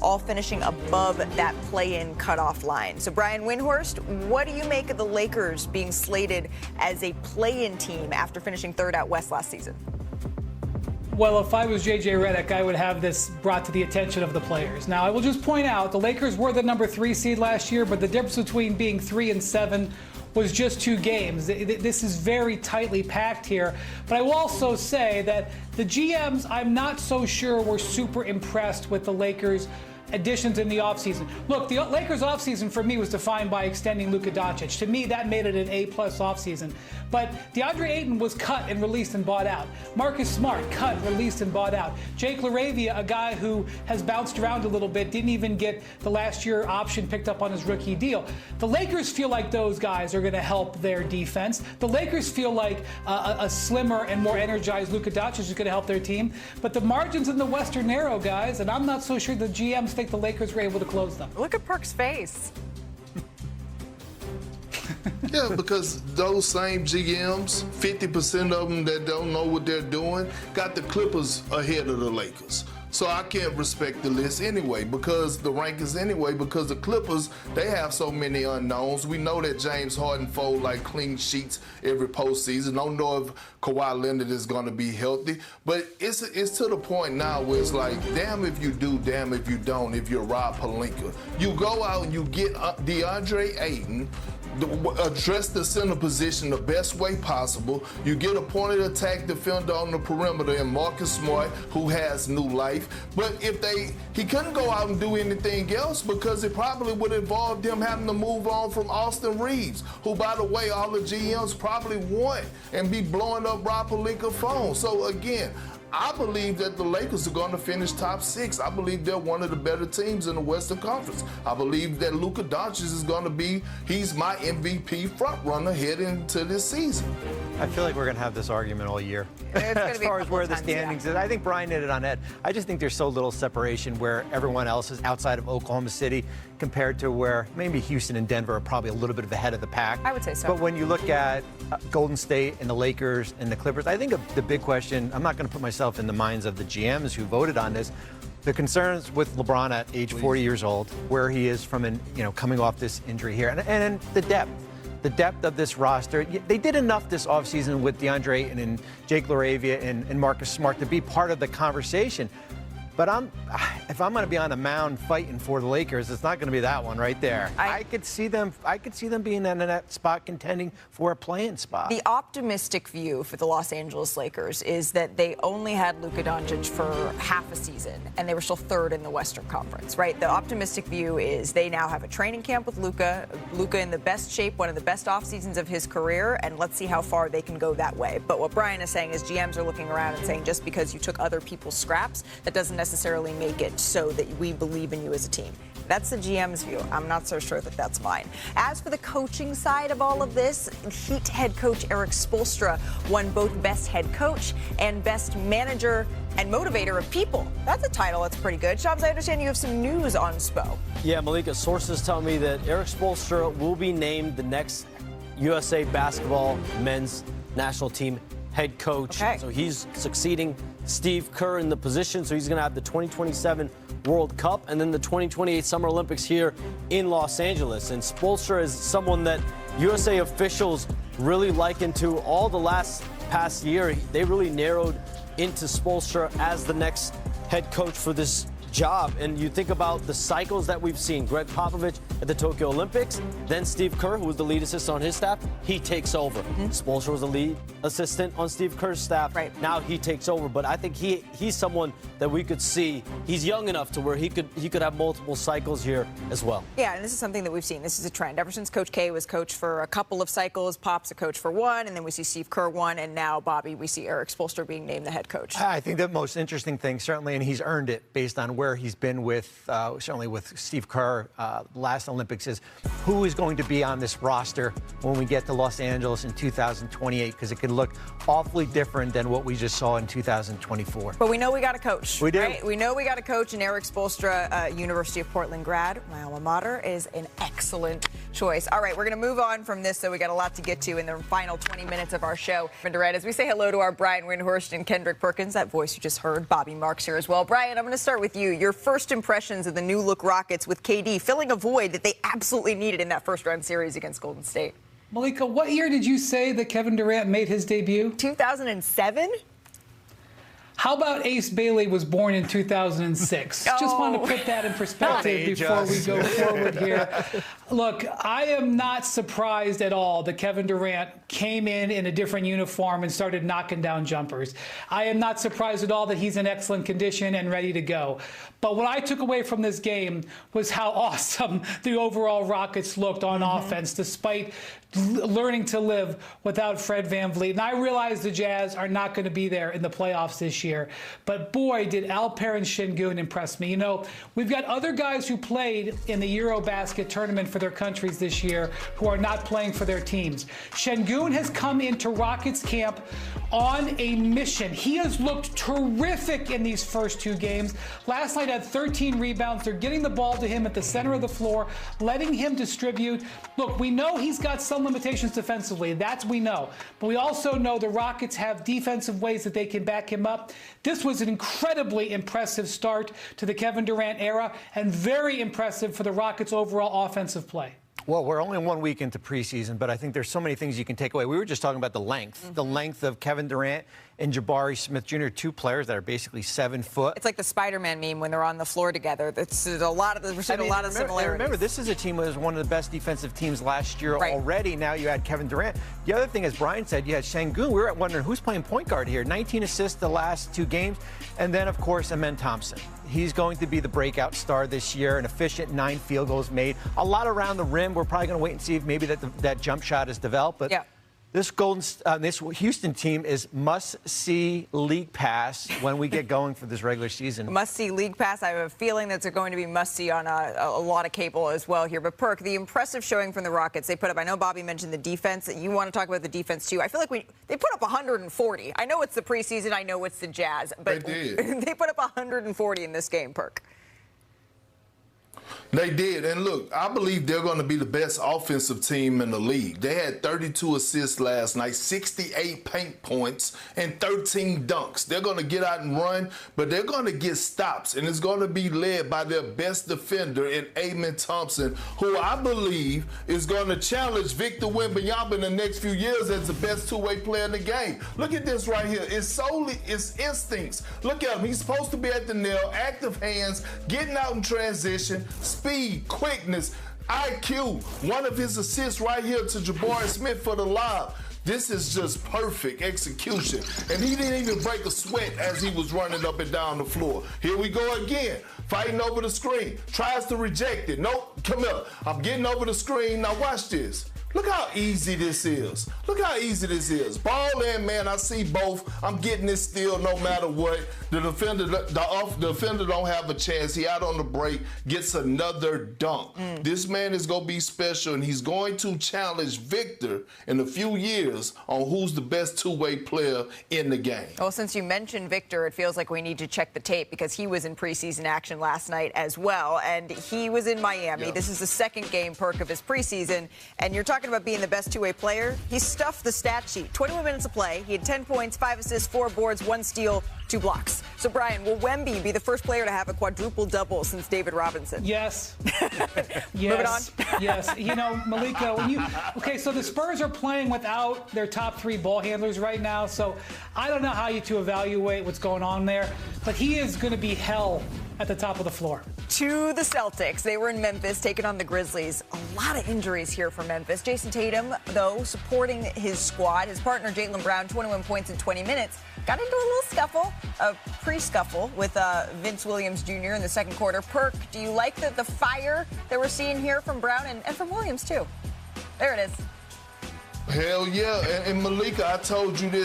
all finishing above that play-in cutoff line. So, Brian Windhorst, what do you make of the Lakers being slated as a play-in team after finishing third out west last season? Well, if I was J.J. Redick, I would have this brought to the attention of the players. Now, I will just point out the Lakers were the number 3 seed last year, but the difference between being 3 and 7 was just 2 games. This is very tightly packed here. But I will also say that the GMs, I'm not so sure were super impressed with the Lakers' additions in the offseason. Look, the Lakers' offseason for me was defined by extending Luka Dončić. To me, that made it an A-plus offseason. But DeAndre Ayton was cut and released and bought out. Marcus Smart, cut, released, and bought out. Jake LaRavia, a guy who has bounced around a little bit, didn't even get the last year option picked up on his rookie deal. The Lakers feel like those guys are going to help their defense. The Lakers feel like a slimmer and more energized Luka Dončić is going to help their team. But the margins in the West are narrow, guys, and I'm not so sure the GMs think the Lakers were able to close them. Look at Perk's face. Yeah, because those same GMs, 50% of them that don't know what they're doing, got the Clippers ahead of the Lakers. So I can't respect the list anyway, because the rankings anyway, because the Clippers, they have so many unknowns. We know that James Harden fold like clean sheets every postseason. Don't know if Kawhi Leonard is going to be healthy. But it's to the point now where it's like, damn if you do, damn if you don't, if you're Rob Pelinka. You go out and you get DeAndre Ayton, address the center position the best way possible. You get a pointed attack defender on the perimeter in Marcus Smart, who has new life. But if he couldn't go out and do anything else, because it probably would involve them having to move on from Austin Reeves, who, by the way, all the GMs probably want and be blowing up Rob Pelinka's phone. So again, I believe that the Lakers are going to finish top 6. I believe they're one of the better teams in the Western Conference. I believe that Luka Dončić is going to be, he's my MVP front runner heading into this season. I feel like we're going to have this argument all year as far as where the standings is. I think Brian hit it on it. I just think there's so little separation where everyone else is outside of Oklahoma City compared to where maybe Houston and Denver are probably a little bit ahead of the pack. I would say so. But when you look at Golden State and the Lakers and the Clippers, I think the big question, I'm not going to put myself in the minds of the GMs who voted on this, the concerns with LeBron at age 40 years old, where he is from, coming off this injury here, and the depth of this roster. They did enough this offseason with DeAndre Ayton and Jake LaRavia and Marcus Smart to be part of the conversation. But if I'm going to be on the mound fighting for the Lakers, it's not going to be that one right there. I could see them being in that spot contending for a play-in spot. The optimistic view for the Los Angeles Lakers is that they only had Luka Dončić for half a season, and they were still third in the Western Conference, right? The optimistic view is they now have a training camp with Luka in the best shape, one of the best off seasons of his career, and let's see how far they can go that way. But what Brian is saying is GMs are looking around and saying just because you took other people's scraps, that doesn't necessarily make it so that we believe in you as a team. That's the GM's view. I'm not so sure that that's mine. As for the coaching side of all of this, Heat head coach Erik Spoelstra won both Best Head Coach and Best Manager and Motivator of People. That's a title that's pretty good. Shams, I understand you have some news on Spo. Yeah, Malika, sources tell me that Erik Spoelstra will be named the next USA basketball men's national team head coach. Okay. So he's succeeding Steve Kerr in the position. So he's going to have the 2027 World Cup and then the 2028 Summer Olympics here in Los Angeles. And Spoelstra is someone that USA officials really likened to all the past year. They really narrowed into Spoelstra as the next head coach for this job. And you think about the cycles that we've seen. Greg Popovich at the Tokyo Olympics, then Steve Kerr, who was the lead assistant on his staff, he takes over. Spoelstra was the lead assistant on Steve Kerr's staff. Right. Now he takes over. But I think he's someone that we could see. He's young enough to where he could have multiple cycles here as well. Yeah, and this is something that we've seen. This is a trend. Ever since Coach K was coach for a couple of cycles, Pop's a coach for one, and then we see Steve Kerr one, and now, Bobby, we see Erik Spoelstra being named the head coach. I think the most interesting thing, certainly, and he's earned it based on where he's been with, certainly with Steve Kerr last Olympics, is who is going to be on this roster when we get to Los Angeles in 2028, because it could look awfully different than what we just saw in 2024. But we know we got a coach. We do. Right? We know we got a coach, and Erik Spoelstra, University of Portland grad, my alma mater, is an excellent choice. All right, we're going to move on from this, so we got a lot to get to in the final 20 minutes of our show. As we say hello to our Brian Windhorst and Kendrick Perkins, that voice you just heard, Bobby Marks here as well. Brian, I'm going to start with you. your first impressions of the new look Rockets with KD filling a void that they absolutely needed in that first-round series against Golden State. Malika, what year did you say that Kevin Durant made his debut? 2007? How about Ace Bailey was born in 2006? Oh. Just want to put that in perspective before we go forward here. Look, I am not surprised at all that Kevin Durant came in a different uniform and started knocking down jumpers. I am not surprised at all that he's in excellent condition and ready to go. But what I took away from this game was how awesome the overall Rockets looked on offense, despite learning to live without Fred VanVleet. And I realize the Jazz are not going to be there in the playoffs this year. But boy, did Alperen Şengün impress me. You know, we've got other guys who played in the Eurobasket tournament for their countries this year who are not playing for their teams. Şengün has come into Rockets camp on a mission. He has looked terrific in these first two games. Last night had 13 rebounds. They're getting the ball to him at the center of the floor, letting him distribute. Look, we know he's got some limitations defensively. That we know. But we also know the Rockets have defensive ways that they can back him up. This was an incredibly impressive start to the Kevin Durant era and very impressive for the Rockets' overall offensive play. Well, we're only 1 week into preseason, but I think there's so many things you can take away. We were just talking about the length of Kevin Durant and Jabari Smith Jr., two players that are basically 7 foot. It's like the Spider-Man meme when they're on the floor together. There's a lot of similarities. Remember, this is a team that was one of the best defensive teams last year already. Now you add Kevin Durant. The other thing, as Brian said, you had Şengün. We were wondering who's playing point guard here. 19 assists the last 2 games. And then, of course, Amen Thompson. He's going to be the breakout star this year, an efficient 9 field goals made. A lot around the rim. We're probably going to wait and see if maybe that jump shot is developed. But this Houston team is must-see league pass when we get going for this regular season. Must-see league pass. I have a feeling that they're going to be must-see on a lot of cable as well here. But, Perk, the impressive showing from the Rockets, they put up, I know Bobby mentioned the defense. You want to talk about the defense, too. I feel like they put up 140. I know it's the preseason. I know it's the Jazz. But they put up 140 in this game, Perk. They did. And look, I believe they're going to be the best offensive team in the league. They had 32 assists last night, 68 paint points, and 13 dunks. They're going to get out and run, but they're going to get stops. And it's going to be led by their best defender in Amen Thompson, who I believe is going to challenge Victor Wembanyama in the next few years as the best two-way player in the game. Look at this right here. It's instincts. Look at him. He's supposed to be at the nail, active hands, getting out in transition, speed, quickness, IQ. One of his assists right here to Jabari Smith for the lob. This is just perfect execution. And he didn't even break a sweat as he was running up and down the floor. Here we go again. Fighting over the screen. Tries to reject it. Nope, come here. I'm getting over the screen. Now watch this. Look how easy this is. Look how easy this is. Ball in, man. I see both. I'm getting this steal no matter what. The defender don't have a chance. He out on the break, gets another dunk. This man is going to be special, and he's going to challenge Victor in a few years on who's the best two-way player in the game. Well, since you mentioned Victor, it feels like we need to check the tape because he was in preseason action last night as well, and he was in Miami. This is the second game, Perk, of his preseason, and you're talking about being the best two-way player. He stuffed the stat sheet. 21 minutes of play. He had 10 points, 5 assists, 4 boards, 1 steal, 2 blocks. So, Brian, will Wemby be the first player to have a quadruple-double since David Robinson? Yes. Moving on. Yes. You know, Malika, so the Spurs are playing without their top 3 ball handlers right now, so I don't know how to evaluate what's going on there, but he is going to be hell at the top of the floor. To the Celtics. They were in Memphis taking on the Grizzlies. A lot of injuries here for Memphis. Jason Tatum, though, supporting his squad. His partner, Jaylen Brown, 21 points in 20 minutes. Got into a little scuffle, a pre-scuffle with Vince Williams Jr. in the second quarter. Perk, do you like the fire that we're seeing here from Brown and from Williams, too? There it is. Hell yeah. And Malika, I told you this.